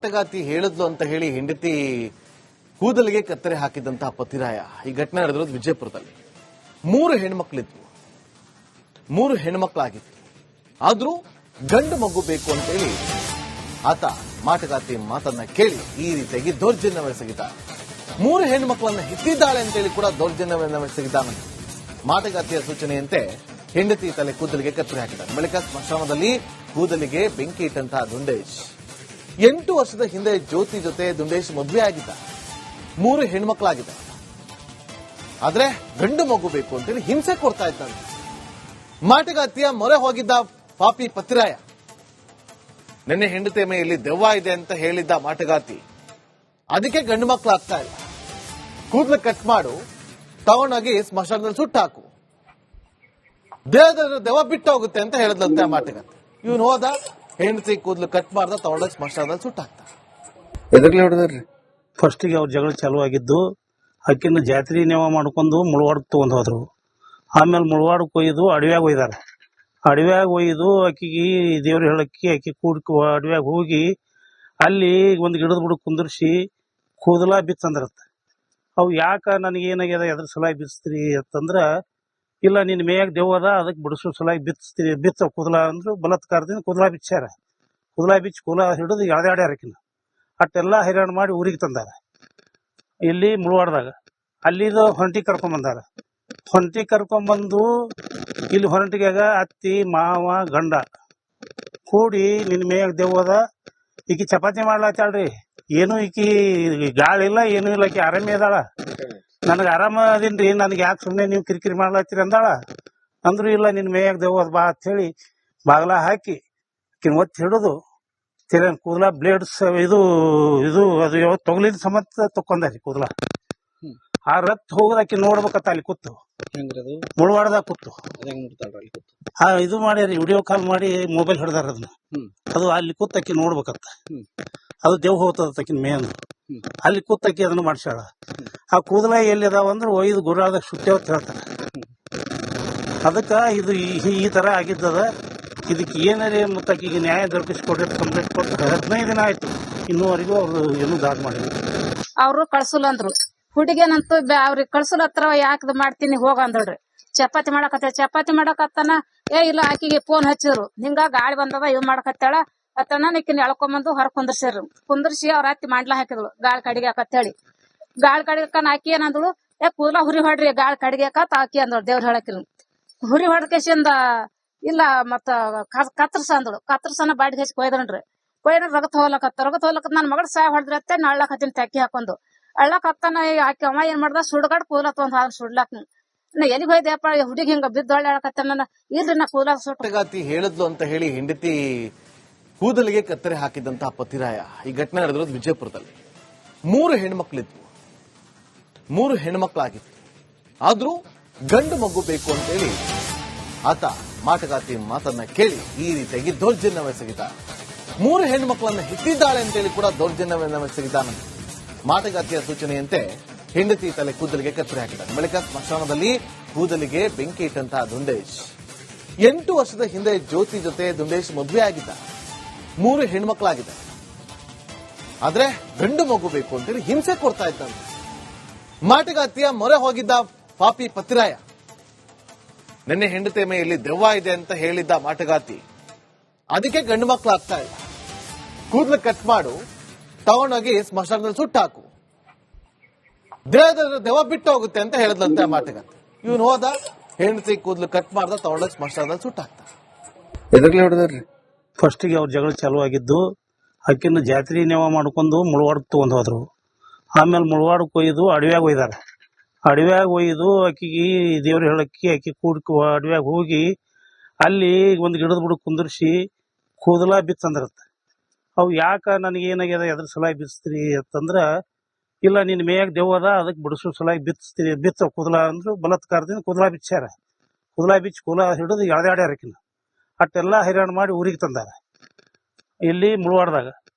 ಆಟಗಾತಿ ಹೇಳಿದ್ಲು ಅಂತ ಹೇಳಿ ಹೆಂಡತಿ ಕೂದಲಿಗೆ ಕತ್ತರಿ ಹಾಕಿದಂತಹ ಪತಿರಾಯ. ಈ ಘಟನೆ ನಡೆದಿರೋದು ವಿಜಯಪುರದಲ್ಲಿ. 3 ಹೆಣ್ಮಕ್ಳಿದ್ವು, 3 ಹೆಣ್ಮಕ್ಳಾಗಿತ್ತು. ಆದ್ರೂ ಗಂಡು ಮಗು ಬೇಕು ಅಂತ ಹೇಳಿ ಆತ ಮಾಟಗಾತಿ ಮಾತನ್ನ ಕೇಳಿ ಈ ರೀತಿಯಾಗಿ ದೌರ್ಜನ್ಯವೆಸಗಿದ. 3 ಹೆಣ್ಮಕ್ಳನ್ನ ಹಿಟ್ಟಿದ್ದಾಳೆ ಅಂತೇಳಿ ಕೂಡ ದೌರ್ಜನ್ಯವೆಸಗಿದ್ದಾನೆ. ಮಾಟಗಾತಿಯ ಸೂಚನೆಯಂತೆ ಹೆಂಡತಿ ತಲೆ ಕೂದಲಿಗೆ ಕತ್ತರಿ ಹಾಕಿದ್ದಾರೆ. ಬಳಿಕ ಸ್ಮಶಾನದಲ್ಲಿ ಕೂದಲಿಗೆ ಬೆಂಕಿ ಇಟ್ಟಂತಹ ದುಂಡೇಶ್. 8 ವರ್ಷದ ಹಿಂದೆ ಜ್ಯೋತಿ ಜೊತೆ ದುಂಡೇಶ್ ಮದುವೆ ಆಗಿದ್ದ. 3 ಹೆಣ್ಮಕ್ಳಾಗಿದ್ದಾರೆ. ಆದ್ರೆ ಗಂಡು ಮಗು ಬೇಕು ಅಂತೇಳಿ ಹಿಂಸೆ ಕೊಡ್ತಾ ಇದ್ದಾನೆ. ಮಾಟಗಾತಿಯ ಮೊರೆ ಹೋಗಿದ್ದ ಪಾಪಿ ಪತಿರಾಯ. ನಿನ್ನೆ ಹೆಂಡತಿಯ ಮೇಲೆ ದೆವ್ವ ಇದೆ ಅಂತ ಹೇಳಿದ್ದ ಮಾಟಗಾತಿ. ಅದಕ್ಕೆ ಗಂಡು ಮಕ್ಕಳಾಗ್ತಾ ಇಲ್ಲ. ಕೂದಲು ಕಟ್ ಮಾಡು, ತಗೊಂಡೋಗಿ ಸ್ಮಶಾನದಲ್ಲಿ ಸುಟ್ಟಾಕು, ದೇಹದ ದೆವ್ವ ಬಿಟ್ಟು ಹೋಗುತ್ತೆ ಅಂತ ಹೇಳಿದ್ಲಂತೆ ಮಾಟಗಾತಿ. ಇವನು ಹೋದ, ಹೆಂಡತಿ ಕೂದಲು ಕಟ್ ಮಾಡ್ದ, ತಗೊಂಡೋಗಿ ಸ್ಮಶಾನದಲ್ಲಿ ಸುಟ್ಟಾಕ್ತ. ಎದರ್ಲಿ ಹೊಡೆದ್ರಿ? ಫಸ್ಟಿಗೆ ಅವ್ರ ಜಗಳ ಚಾಲು ಆಗಿದ್ದು. ಅಕ್ಕಿನ ಜಾತ್ರೆ ನೇವ ಮಾಡ್ಕೊಂಡು ಮುಳವಾಡಕ್ಕೆ ತಗೊಂಡ್ ಹೋದ್ರು. ಆಮೇಲೆ ಮುಳವಾಡಕ್ಕೆ ಒಯ್ದು ಅಡವ್ಯಾಗ ಒಯ್ದಾರ. ಅಡವ್ಯಾಗ ಒಯ್ದು ಅಕ್ಕಿಗೆ ದೇವ್ರ ಹೇಳಕ್ಕಿ ಅಕ್ಕಿ ಅಡವ್ಯಾಗ ಹೋಗಿ ಅಲ್ಲಿ ಒಂದು ಗಿಡದ ಬುಡ ಕುಂದರ್ಸಿ ಕೂದಲ ಬಿತ್ತಂದ್ರತ್ತ. ಅವು ಯಾಕ ನನಗೇನಾಗ್ಯದ ಎದ್ರ ಸಲಾಗಿ ಬಿಚ್ತೀರಿ ಅಂತಂದ್ರ, ಇಲ್ಲ ನಿನ್ನ ಮೇಯಾಗ ದೆವ್ವ ಅದ, ಅದಕ್ಕೆ ಬಿಡಿಸೋ ಸಲಾಗಿ ಬಿತ್ತ ಕೂದಲ ಅಂದ್ರು. ಬಲತ್ಕಾರದಿಂದ ಕೂದಲ ಬಿಚ್ಚಾರ. ಕೂದಲ ಬಿಚ್ಚಿ ಕೂದಲ ಹಿಡಿದು ಎಳ್ದಾಡ್ಯಾರಕಿನ. ಅಟ್ಟೆಲ್ಲಾ ಹೈರಾಣ ಮಾಡಿ ಊರಿಗೆ ತಂದಾರ. ಇಲ್ಲಿ ಮುಳವಾಡದಾಗ ಅಲ್ಲಿದು ಹೊಂಟಿ ಕರ್ಕೊಂಬಂದಾರ. ಹೊಂಟಿ ಕರ್ಕೊಂಬಂದು ಇಲ್ಲಿ ಹೊಂಟಿಗ್ಯಾಗ ಅತ್ತಿ ಮಾವ ಗಂಡ ಕೂಡಿ ನಿನ್ ಮೇಯಾಗ ದೆವ್ವದ, ಈಕಿ ಚಪಾತಿ ಮಾಡ್ಲಾತಾಳ್ರಿ. ಏನು ಈಕಿ ಗಾಳಿ ಇಲ್ಲ, ಏನು ಇಲ್ಲ, ಆಕಿ ಆರಾಮೇ ಅದಾಳ. ನನಗೆ ಆರಾಮ ಅದೀನ್ರಿ, ನನಗೆ ಯಾಕೆ ಸುಮ್ಮನೆ ನೀವು ಕಿರಿಕಿರಿ ಮಾಡ್ಲಾತ್ತೀರಿ ಅಂದಾಳ. ಅಂದ್ರು ಇಲ್ಲ, ನಿನ್ ಮೇಯಾಗ ದೆವ್ವದ ಬಾ ಅಂತ ಹೇಳಿ ಬಾಗ್ಲ ಹಾಕಿ ಆಕಿನ ಒತ್ತಿ ಹಿಡಿದು ತಿರ್ಗ ಕೂದಲ ಬ್ಲೇಡ್ಸ್ ಇದು ಅದು ತೊಗಲಿದ ಸಮತ್ ತಕೊಂಡಾರಿ ಕೂದಲ. ಆ ರತ್ ಹೋಗೋದಕ್ಕೆ ನೋಡ್ಬೇಕತ್ತ ಅಲ್ಲಿ ಕೂತು ಮುಳವಾಡದಾಗ ಕೂತು ಇದು ಮಾಡ್ಯಾರಿ. ವಿಡಿಯೋ ಕಾಲ್ ಮಾಡಿ ಮೊಬೈಲ್ ಹಿಡ್ದಾರ ಅದನ್ನ. ಅದು ಅಲ್ಲಿ ಕೂತಕ್ಕಿ ನೋಡ್ಬೇಕತ್ತ. ಅದು ದೇವ್ ಹೋಗ್ತದಕ್ಕಿನ ಮೇನ್ ಅಲ್ಲಿ ಕೂತಕ್ಕಿ ಅದನ್ನ ಮಾಡ್ಸ್ಯಾಳ. ಆ ಕೂದಲ ಎಲ್ಲಿ ಅದಾವ ಅಂದ್ರೆ ಒಯ್ದು ಗುರಾದಾಗ ಸುಟ್ಟೇವ್ ಅಂತ ಹೇಳ್ತಾರ. ಅದಕ್ಕ ಇದು ಈ ತರ ಆಗಿದ್ದದ. ಇದಕ್ಕೆ ಏನಾರೇ ಮತ್ತಾಕಿಗೆ ನ್ಯಾಯ ದೊರಕಿಸ್ಕೊಡ್ರಿ ಕಂಪ್ಲೇಂಟ್ ಕೊಟ್ಟು 15 ದಿನ ಆಯ್ತು. ಇನ್ನೂವರೆಗೂ ಅವ್ರು ಏನು ದಾಡ್ ಮಾಡಿದ್ರು. ಅವ್ರು ಕಳ್ಸಲ್ಲ ಅಂದ್ರು. ಹುಡುಗೇನಂತೂ ಅವ್ರಿಗೆ ಕಳ್ಸಲತ್ರ ಯಾಕದ್ ಮಾಡ್ತೀನಿ ಹೋಗ ಅಂದಳ್ರಿ. ಚಪಾತಿ ಮಾಡಕತ್ತಾನ. ಇಲ್ಲ ಆಕಿಗೆ ಫೋನ್ ಹಚ್ಚಿದ್ರು, ಹಿಂಗ ಗಾಳಿ ಬಂದದ ಇವ್ ಮಾಡಕತ್ತಾಳ ಅತ್ತನ ನಿಕ್ಕಿನ ಎಳ್ಕೊಂಬಂದು ಹೊರ ಕುಂದರ್ಸಿ ಅವ್ರ ಅತ್ತಿ ಮಾಡ್ಲಾ ಹಾಕಿದ್ಳು ಗಾಳಿ ಕಡಿಗಾಕತ್ತೇಳಿ. ಗಾಳಿ ಕಡಿಗಾಕ ಆಕಿ ಏನಂದಳು, ಕೂದಲ ಹುರಿ ಹೊಡ್ರಿ ಗಾಳಿ ಕಡಿಗಾಕತ್ ಆಕಿ ಅಂದಳು. ದೇವ್ರ ಹೇಳಕಿಲ್ ಹುರಿ ಹೊಡ್ಕೇಶಿಂದ ಇಲ್ಲ ಮತ್ತ ಕತ್ರಸ ಅಂದಳು. ಕತ್ರಸನ ಬಾಡಿಗೆ ಹಚ್ಚಿ ಕೊಯ್ದನ್ರಿ. ಕೊಯ್ದ ರಗತ್ ಹೋಗ್ಲಕತ್ತ ನನ್ ಮಗಳ ಸಾಯ ಹೊಡೆದ್ರತ್ತೆ ನಳ್ಳಕ್ ಹತ್ತಿನ ತೆಕ್ಕಿ ಹಾಕೊಂಡು ಅಳ್ಳಕ್ ಹತ್ತಾನ. ಆಕಿ ಅಮ್ಮ ಏನ್ ಮಾಡ್ದ, ಸುಡ್ಗಾಡ್ ಕೂದಲತ್ ಒಂದ್ ಸುಡ್ಲಾಕ್ ನಾ ಎಲ್ಲಿಗೆ ಹೋಯ್ದೆಪ್ಪ, ಹುಡುಗಿ ಹಿಂಗ ಬಿದ್ದು ಹೊಳ್ಳಾಡಕತ್ತಾನ. ಇಲ್ರಿ ನಾ ಕೂದಲ ಮಾಟಗಾತಿ ಹೇಳಿದ್ಲು ಅಂತ ಹೇಳಿ ಹೆಂಡತಿ ಕೂದಲಿಗೆ ಕತ್ತರಿ ಹಾಕಿದಂತಹ ಪತಿರಾಯ. ಈ ಘಟನೆ ನಡೆದಿರೋದು ವಿಜಯಪುರದಲ್ಲಿ. 3 ಹೆಣ್ಮಕ್ಳಿದ್ವು, 3 ಹೆಣ್ಮಕ್ಳಾಗಿತ್ತು. ಆದ್ರೂ ಗಂಡು ಮಗು ಬೇಕು ಅಂತ ಹೇಳಿ ಆತ ಮಾಟಗಾತಿ ಮಾತನ್ನ ಕೇಳಿ ಈ ರೀತಿಯಾಗಿ ದೌರ್ಜನ್ಯವೆಸಗಿದ. 3 ಹೆಣ್ಮಕ್ಳನ್ನ ಹಿಟ್ಟಿದ್ದಾಳೆ ಅಂತೇಳಿ ಕೂಡ ದೌರ್ಜನ್ಯವೆಸಗಿದ್ದಾನೆ. ಮಾಟಗಾತಿಯ ಸೂಚನೆಯಂತೆ ಹೆಂಡತಿ ತಲೆ ಕೂದಲಿಗೆ ಕತ್ತರಿ ಹಾಕಿದ್ದಾರೆ. ಬಳಿಕ ಸ್ಮಶಾನದಲ್ಲಿ ಕೂದಲಿಗೆ ಬೆಂಕಿ ಇಟ್ಟಂತಹ ದುಂಡೇಶ್. 8 ವರ್ಷದ ಹಿಂದೆ ಜ್ಯೋತಿ ಜೊತೆ ದುಂಡೇಶ್ ಮದುವೆ ಆಗಿದ್ದ. 3 ಹೆಣ್ಮಕ್ಳಾಗಿದ್ದಾರೆ. ಆದ್ರೆ ಗಂಡು ಮಗು ಬೇಕು ಅಂತೇಳಿ ಹಿಂಸೆ ಕೊಡ್ತಾ ಇದ್ದಾನೆ. ಮಾಟಗಾತಿಯ ಮೊರೆ ಹೋಗಿದ್ದ ಪಾಪಿ ಪತಿರಾಯ. ನಿನ್ನೆ ಹೆಂಡತಿಯ ಮೇಲೆ ದೆವ್ವ ಇದೆ ಅಂತ ಹೇಳಿದ್ದ ಮಾಟಗಾತಿ. ಅದಕ್ಕೆ ಗಂಡು ಮಕ್ಕಳಾಗ್ತಾ ಇಲ್ಲ. ಕೂದಲು ಕಟ್ ಮಾಡು, ತಗೊಂಡೋಗಿ ಸ್ಮಶಾನದಲ್ಲಿ ಸುಟ್ಟಾಕು, ದೇಹದ ದೆವ್ವ ಬಿಟ್ಟು ಹೋಗುತ್ತೆ ಅಂತ ಹೇಳಿದ್ಲಂತೆ ಮಾಟಗಾತಿ. ಇವನು ಹೋದ, ಹೆಂಡತಿ ಕೂದಲು ಕಟ್ ಮಾಡ್ದ, ತಗೊಂಡೋಗಿ ಸ್ಮಶಾನದಲ್ಲಿ ಸುಟ್ಟಾಕ್ತ. ಎದರ್ಲಿ ಹೊಡೆದ್ರಿ? ಫಸ್ಟಿಗೆ ಅವ್ರ ಜಗಳ ಚಾಲು ಆಗಿದ್ದು. ಅಕ್ಕಿನ ಜಾತ್ರೆ ನೇವ ಮಾಡ್ಕೊಂಡು ಮುಳವಾಡಕ್ಕೆ ತಗೊಂಡ್ ಹೋದ್ರು. ಆಮೇಲೆ ಮುಳವಾಡಕ್ಕೆ ಒಯ್ದು ಅಡವ್ಯಾಗ ಒಯ್ದಾರ. ಅಡವ್ಯಾಗ ಒಯ್ದು ಅಕ್ಕಿಗೆ ದೇವ್ರ ಹೇಳಕ್ಕಿ ಅಕ್ಕಿ ಅಡವ್ಯಾಗ ಹೋಗಿ ಅಲ್ಲಿ ಒಂದು ಗಿಡದ ಬುಡ ಕುಂದರ್ಸಿ ಕೂದಲ ಬಿತ್ತಂದ್ರತ್ತ. ಅವು ಯಾಕ ನನಗೇನಾಗ್ಯದ ಎದ್ರ ಸಲಾಗಿ ಬಿಚ್ತೀರಿ ಅಂತಂದ್ರ, ಇಲ್ಲ ನಿನ್ನ ಮೇಯಾಗ ದೆವ್ವ ಅದ, ಅದಕ್ಕೆ ಬಿಡಿಸೋ ಸಲಾಗಿ ಬಿತ್ತ ಕೂದಲ ಅಂದ್ರು. ಬಲತ್ಕಾರದಿಂದ ಕೂದಲ ಬಿಚ್ಚಾರ. ಕೂದಲ ಬಿಚ್ಚಿ ಕೂದಲ ಹಿಡಿದು ಎಳ್ದಾಡ್ಯಾರಕಿನ. ಅಟ್ಟೆಲ್ಲಾ ಹೈರಾಣ ಮಾಡಿ ಊರಿಗೆ ತಂದಾರ. ಇಲ್ಲಿ ಮುಳವಾಡದಾಗ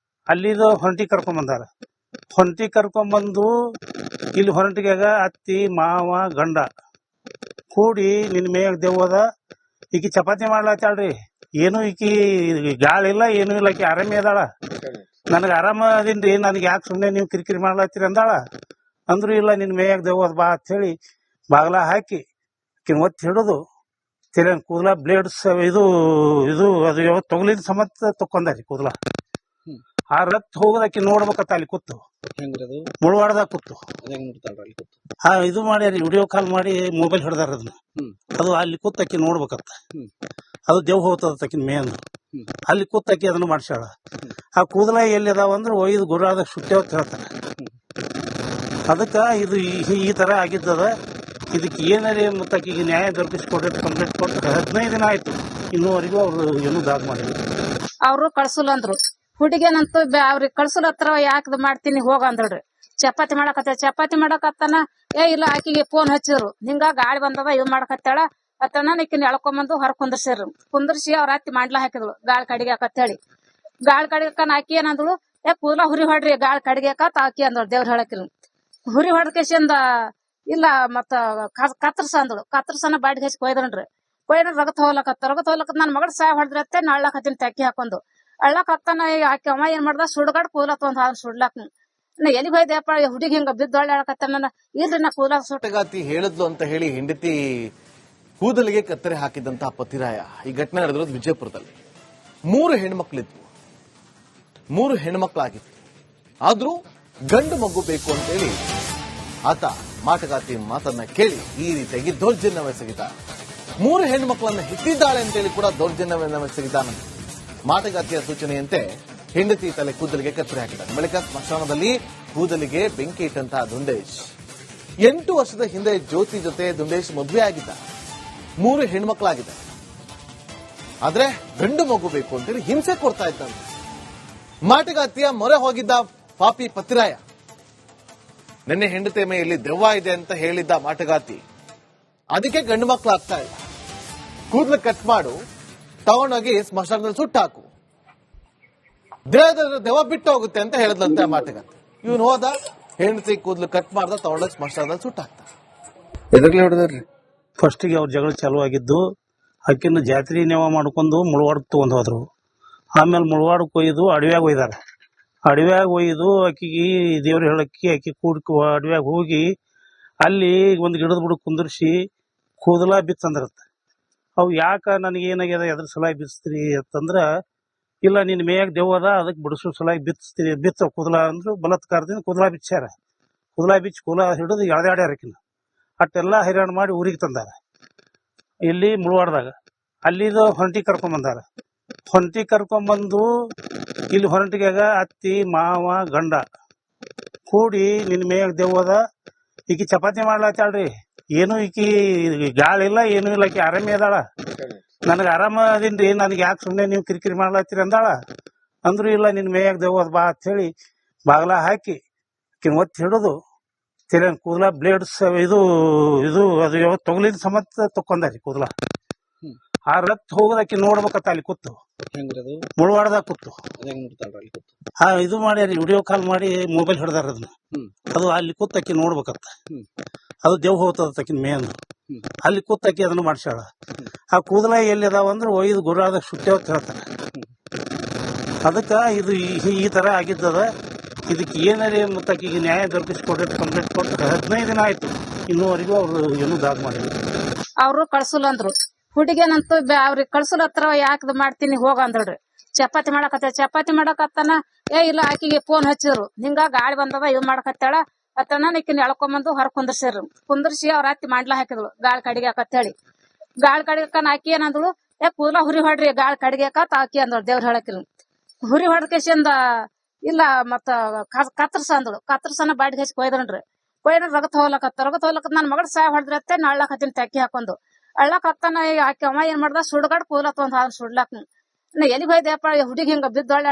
ಅಲ್ಲಿದು ಹೊಂಟಿ ಕರ್ಕೊಂಬಂದಾರ. ಹೊಂಟಿ ಕರ್ಕೊಂಬಂದು ಇಲ್ಲಿ ಹೊಂಟಿಗ್ಯಾಗ ಅತ್ತಿ ಮಾವ ಗಂಡ ಕೂಡಿ ನಿನ್ ಮೇಯಾಗ ದೆವ್ವದ, ಈಕಿ ಚಪಾತಿ ಮಾಡ್ಲಾತಾಳ್ರಿ. ಏನು ಈಕಿ ಗಾಳಿ ಇಲ್ಲ, ಏನು ಇಲ್ಲ, ಆಕಿ ಆರಾಮೇ ಅದಾಳ. ನನಗೆ ಆರಾಮ ಅದೀನ್ರಿ, ನನಗೆ ಯಾಕೆ ಸುಮ್ಮನೆ ನೀವು ಕಿರಿಕಿರಿ ಮಾಡ್ಲತ್ತೀರಿ ಅಂದಾಳ. ಅಂದ್ರು ಇಲ್ಲ ನಿನ್ ಮೇಯಾಗ ದೇವದ್ ಬಾ ಅಂತ ಹೇಳಿ ಬಾಗ್ಲ ಹಾಕಿ ಒತ್ತಿ ಹಿಡಿದು ತೆರೆ ಕೂದಲ ಬ್ಲೇಡ್ಸ್ ಇದು ಇದು ಅದು ಯಾವತ್ತು ತೊಗಲಿದ ಸಮತ್ ತಕೊಂಡಾರಿ ಕೂದಲ. ಆ ರತ್ ಹೋಗೋದಕ್ಕೆ ನೋಡ್ಬೇಕತ್ತ ಅಲ್ಲಿ ಕೂತು ಮುಳವಾಡದಾಗ ಕೂತು ಇದು ಮಾಡ್ಯಾರಿ, ವಿಡಿಯೋ ಕಾಲ್ ಮಾಡಿ ಮೊಬೈಲ್ ಹಿಡ್ದಾರ ಅದನ್ನ. ಅದು ಅಲ್ಲಿ ಕೂತಕ್ಕಿ ನೋಡ್ಬೇಕತ್ತ, ಅದು ದೇವ್ ಹೋಗ್ತದಕ್ಕಿನ ಮೇ ಅಂದ್ರು. ಅಲ್ಲಿ ಕೂತಕ್ಕಿ ಅದನ್ನ ಮಾಡ್ಸ್ಯಾಳ. ಆ ಕೂದಲ ಎಲ್ಲಿ ಅದಾವ ಅಂದ್ರೆ ಒಯ್ದು ಗುರಾದಾಗ ಸುತ್ತೇವತ್ ಹೇಳ್ತಾರ. ಅದಕ್ಕ ಇದು ಈ ತರ ಆಗಿದ್ದದ. ಇದಕ್ಕೆ ಏನಾರೇ ಮತ್ತೆ ಈಗ ನ್ಯಾಯ ದೊರಕಿಸ್ಕೊಡ್ರಿ ಕಂಪ್ಲೇಂಟ್ ಕೊಟ್ಟು 15 ದಿನ ಆಯ್ತು, ಇನ್ನೂವರೆಗೂ ಅವ್ರು ಏನೂ ದಾಗ್ ಮಾಡಿಲ್ಲ. ಅವ್ರು ಕಳ್ಸುಲ್ಲ ಅಂದ್ರು. ಹುಡುಗೇನಂತೂ ಅವ್ರಿಗೆ ಕಳ್ಸುಲತ್ರ ಯಾಕದ್ ಮಾಡ್ತೀನಿ ಹೋಗ ಅಂದಳ್ರಿ. ಚಪಾತಿ ಮಾಡಕತ್ತಾನ. ಇಲ್ಲ ಆಕಿಗೆ ಫೋನ್ ಹಚ್ಚಿದ್ರು, ಹಿಂಗ ಗಾಳಿ ಬಂದದ ಇವ್ ಮಾಡಕತ್ತಾಳ ಅತ್ತನ ಈಕಿನ ಎಳ್ಕೊಂಬಂದು ಹೊರ ಕುಂದರ್ಸಿ ಅವ್ರ ಅತ್ತಿ ಮಾಡ್ಲಾ ಹಾಕಿದ್ಳು ಗಾಳಿ ಕಡಿಗಾಕತ್ ಹೇಳಿ. ಗಾಳಿ ಕಡಿಗಾಕನ್ ಆಕಿ ಏನಂದಳು, ಕೂದಲ ಹುರಿ ಹೊಡ್ರಿ ಗಾಳಿ ಕಡಿಗಾಕತ್ ಆಕಿ ಅಂದಳು. ದೇವ್ರ ಹೇಳಕಿಲ್ ಹುರಿ ಹೊಡ್ಕೇಶಿಂದ ಇಲ್ಲ ಮತ್ತ ಕತ್ತರ್ಸ ಅಂದಳು. ಕತ್ತರ್ಸನ ಬಾಡಿಗೆ ಹಚ್ಚಿ ಕೊಯ್ದನ್ರಿ. ರಗತ್ ಹೋಗ್ಲಕತ್ತ ನನ್ ಮಗಳ ಸಾಯ ಹೊಡೆದ್ರತ್ತೆ ಅಳ್ಳಾಕ್ ಹತ್ತಿನ ತೆಕ್ಕಿ ಹಾಕೊಂಡು ಅಳ್ಳಾಕ್ ಹತ್ತಾನ. ಆಕಿ ಅವ ಏನ್ ಮಾಡ್ದ ಸುಡ್ಗಾಡ್ ಕೂದಲತ್ ಒಂದ್ ಸುಡ್ಲಾಕ್ ನಾ ಎಲ್ಲಿಗೆ ಹೋಯ್ದೆಪ್ಪ ಹುಡುಗಿ ಹಿಂಗ ಬಿದ್ದು ಒಳ್ಳೆ ಇಲ್ರಿ ನಾ ಕೂದಲ ಸುಟ್ಟಗಾತಿ ಹೇಳಿದ್ಲು ಅಂತ ಹೇಳಿ ಹೆಂಡತಿ ಕೂದಲಿಗೆ ಕತ್ತರಿ ಹಾಕಿದಂತಹ ಪತಿರಾಯ. ಈ ಘಟನೆ ನಡೆದಿರೋದು ವಿಜಯಪುರದಲ್ಲಿ. 3 ಹೆಣ್ಮಕ್ಳಿದ್ವು, 3 ಹೆಣ್ಮಕ್ಳಾಗಿತ್ತು. ಆದ್ರೂ ಗಂಡು ಮಗು ಬೇಕು ಅಂತೇಳಿ ಆತ ಮಾಟಗಾತಿ ಮಾತನ್ನ ಕೇಳಿ ಈ ರೀತಿಯಾಗಿ ದೌರ್ಜನ್ಯವೆಸಗಿದ. 3 ಹೆಣ್ಮಕ್ಳನ್ನ ಹಿಟ್ಟಿದ್ದಾಳೆ ಅಂತೇಳಿ ಕೂಡ ದೌರ್ಜನ್ಯವೆಸಗಿದಾನಂತೆ. ಮಾಟಗಾತಿಯ ಸೂಚನೆಯಂತೆ ಹೆಂಡತಿ ತಲೆ ಕೂದಲಿಗೆ ಕತ್ತರಿ ಹಾಕಿದ್ದಾನೆ. ಬಳಿಕ ಸ್ಮಶಾನದಲ್ಲಿ ಕೂದಲಿಗೆ ಬೆಂಕಿ ಇಟ್ಟಂತಹ ದುಂಡೇಶ್ 8 ವರ್ಷದ ಹಿಂದೆ ಜ್ಯೋತಿ ಜೊತೆ ದುಂಡೇಶ್ ಮದುವೆ ಆಗಿದ್ದ. 3 ಹೆಣ್ಮಕ್ಳಾಗಿದ್ದಾರೆ. ಆದ್ರೆ ಗಂಡು ಮಗು ಬೇಕು ಅಂತೇಳಿ ಹಿಂಸೆ ಕೊಡ್ತಾ ಇದ್ದಂತೆ. ಮಾಟಗಾತಿಯ ಮೊರೆ ಹೋಗಿದ್ದ ಪಾಪಿ ಪತಿರಾಯ. ನಿನ್ನೆ ಹೆಂಡತಿ ಮೇಯಲ್ಲಿ ದೆವ್ವ ಇದೆ ಅಂತ ಹೇಳಿದ್ದ ಮಾಟಗಾತಿ. ಅದಕ್ಕೆ ಗಂಡು ಮಕ್ಕಳು ಆಗ್ತಾ ಇಲ್ಲ, ಕೂದಲು ಕಟ್ ಮಾಡು, ತಗೊಂಡೋಗಿ ಸ್ಮಶಾನದಲ್ಲಿ ಸುಟ್ಟಾಕು, ದೇಹದ ದೆವ್ವ ಬಿಟ್ಟು ಹೋಗುತ್ತೆ ಅಂತ ಹೇಳಿದ್ಲಂತೆ ಮಾಟಗಾತಿ. ಇವನು ಹೋದ, ಹೆಂಡತಿ ಕೂದಲು ಕಟ್ ಮಾಡ್ದ, ತಗೊಂಡೋಗಿ ಸ್ಮಶಾನದಲ್ಲಿ ಸುಟ್ಟಾಕ್ತ. ಎದರ್ಲಿ ಹೊಡೆದ್ರಿ? ಫಸ್ಟಿಗೆ ಅವ್ರ ಜಗಳ ಚಾಲು ಆಗಿದ್ದು. ಅಕ್ಕಿನ ಜಾತ್ರೆ ನೇವ ಮಾಡ್ಕೊಂಡು ಮುಳವಾಡಕ್ ತಗೊಂಡ್ ಹೋದ್ರು. ಆಮೇಲೆ ಮುಳವಾಡಕ್ ಒಯ್ದು ಅಡವ್ಯಾಗ ಒಯ್ದಾರ. ಅಡವ್ಯಾಗ ಒಯ್ದು ಆಕಿಗೆ ದೇವ್ರ ಹೇಳಕ್ಕಿ ಆಕಿ ಅಡವ್ಯಾಗ ಹೋಗಿ ಅಲ್ಲಿ ಒಂದು ಗಿಡದ ಬುಡ ಕುಂದರ್ಸಿ ಕೂದಲ ಬಿತ್ತಂದ್ರತ್ತ. ಅವು ಯಾಕ ನನಗೆ ಏನಾಗ್ಯದ ಎದ್ರ ಸಲಾಗಿ ಬಿಚ್ತೀರಿ ಅಂತಂದ್ರ, ಇಲ್ಲ ನಿನ್ ಮೇಯಾಗ ದೆವ್ವದ ಅದಕ್ಕೆ ಬಿಡಿಸೋ ಸಲಾಗಿ ಬಿತ್ತ ಕೂದಲ ಅಂದ್ರು. ಬಲತ್ಕಾರದಿಂದ ಕೂದಲ ಬಿಚ್ಚಾರ. ಕೂದಲ ಹಿಡಿದು ಎಳ್ದಾಡ್ಯಾರ ಆಕಿನ. ಅಟ್ಟೆಲ್ಲಾ ಹೈರಾಣ ಮಾಡಿ ಊರಿಗೆ ತಂದಾರ. ಇಲ್ಲಿ ಮುಳವಾಡದಾಗ ಅಲ್ಲಿದ ಹೊಂಟಿ ಕರ್ಕೊಂಡ್ ಬಂದು ಇಲ್ಲಿ ಹೊರಟಿಗಾಗ ಅತ್ತಿ ಮಾವ ಗಂಡ ಕೂಡಿ ನಿನ್ ಮೇಯಾಗ ದೆವ್ವದ ಈಕಿ ಚಪಾತಿ ಮಾಡ್ಲಾತಾಳ್ರಿ. ಏನು ಈಕಿ ಗಾಳಿ ಇಲ್ಲ ಏನು ಇಲ್ಲ, ಆಕಿ ಆರಾಮಿ ಅದಾಳ. ನನಗೆ ಆರಾಮ ಅದೀನ್ರಿ, ನನಗೆ ಯಾಕೆ ಸುಮ್ಮನೆ ನೀವು ಕಿರಿಕಿರಿ ಮಾಡ್ಲಾತ್ತೀರಿ ಅಂದಾಳ. ಅಂದ್ರು ಇಲ್ಲ ನಿನ್ ಮೇಯಾಗ ದೆವ್ವದ್ ಬಾ ಅಂತ ಹೇಳಿ ಬಾಗ್ಲ ಹಾಕಿ ಒತ್ತಿ ಹಿಡಿದು ತೆರೆ ಕೂದಲ ಬ್ಲೇಡ್ಸ್ ಇದು ಇದು ಅದು ಯಾವತ್ತು ತೊಗಲಿದ ಸಮತ್ ತಕೊಂಡಾರಿ ಕೂದಲ. ಆ ರತ್ ಹೋಗೋದಕ್ಕೆ ನೋಡ್ಬೇಕತ್ತ ಅಲ್ಲಿ ಕೂತು ಮುಳವಾಡದಾಗ ಕೂತು ಇದು ಮಾಡ್ಯಾರಿ, ವಿಡಿಯೋ ಕಾಲ್ ಮಾಡಿ ಮೊಬೈಲ್ ಹಿಡ್ದಾರ ಅದನ್ನ. ಅದು ಅಲ್ಲಿ ಕೂತಕ್ಕಿ ನೋಡ್ಬೇಕತ್ತ, ಅದು ದೇವ್ ಹೋಗ್ತದಕ್ಕಿನ ಮೇ ಅಂದ್ರು. ಅಲ್ಲಿ ಕೂತಕ್ಕಿ ಅದನ್ನ ಮಾಡ್ಸ್ಯಾಳ. ಆ ಕೂದಲ ಎಲ್ಲಿ ಅದಾವ ಅಂದ್ರೆ ಒಯ್ದು ಗುರಾದಾಗ ಸುತ್ತೇವತ್ ಹೇಳ್ತಾರ. ಅದಕ್ಕ ಇದು ಈ ತರ ಆಗಿದ್ದದ. ಇದಕ್ಕೆ ಏನಾರೇ ಮತ್ತೆ ಈಗ ನ್ಯಾಯ ದೊರಕಿಸ್ಕೊಡ್ರಿ ಕಂಪ್ಲೇಂಟ್ ಕೊಟ್ಟು 15 ದಿನ ಆಯ್ತು, ಇನ್ನೂವರೆಗೂ ಅವ್ರು ಏನೂ ದಾಗ್ ಮಾಡಿಲ್ಲ. ಅವ್ರು ಕಳ್ಸುಲ್ಲ ಅಂದ್ರು. ಹುಡುಗೇನಂತೂ ಅವ್ರಿಗೆ ಕಳ್ಸುಲತ್ರ ಯಾಕದ್ ಮಾಡ್ತೀನಿ ಹೋಗ ಅಂದಳ್ರಿ. ಚಪಾತಿ ಮಾಡಕತ್ತಾನ. ಇಲ್ಲ ಆಕಿಗೆ ಫೋನ್ ಹಚ್ಚಿದ್ರು, ಹಿಂಗ ಗಾಳಿ ಬಂದದ ಇವ್ ಮಾಡಕತ್ತಾಳ ಅತ್ತನ ಈಕಿನ ಎಳ್ಕೊಂಬಂದು ಹೊರ ಕುಂದರ್ಸಿ ಅವ್ರ ಅತ್ತಿ ಮಾಡ್ಲಾ ಹಾಕಿದ್ಳು ಗಾಳಿ ಕಡಿಗಾಕತ್ ಹೇಳಿ. ಗಾಳಿ ಕಡಿಗಾಕನ್ ಆಕಿ ಏನಂದಳು, ಕೂದಲ ಹುರಿ ಹೊಡ್ರಿ ಗಾಳಿ ಕಡಿಗಾಕತ್ ಆಕಿ ಅಂದಳು. ದೇವ್ರ ಹೇಳಕಿಲ್ ಹುರಿ ಹೊಡ್ಕೇಶಿಂದ ಇಲ್ಲ ಮತ್ತ ಕತ್ತರ್ಸ ಅಂದಳು. ಕತ್ತರ್ಸನ ಬಾಡಿಗೆ ಹಚ್ಚಿ ಕೊಯ್ದನ್ರಿ. ರಗತ್ ಹೋಗ್ಲಕತ್ತ ನನ್ ಮಗಳ ಸಾಯ ಹೊಡೆದ್ರತ್ತೆ ಅಳ್ಳಾಕ್ ಹತ್ತಿನ ತೆಕ್ಕಿ ಹಾಕೊಂಡು ಅಳ್ಳಾಕ್ ಹತ್ತಾನ. ಆಕಿ ಅವ ಏನ್ ಮಾಡ್ದ ಸುಡ್ಗಾಡ್ ಕೂದಲತ್ ಒಂದ್ ಸುಡ್ಲಾಕ್ ನಾ ಎಲ್ಲಿಗೆ ಹೋಯ್ದೆಪ್ಪ ಹುಡುಗಿ ಹಿಂಗ ಬಿದ್ದು ಒಳ್ಳೆ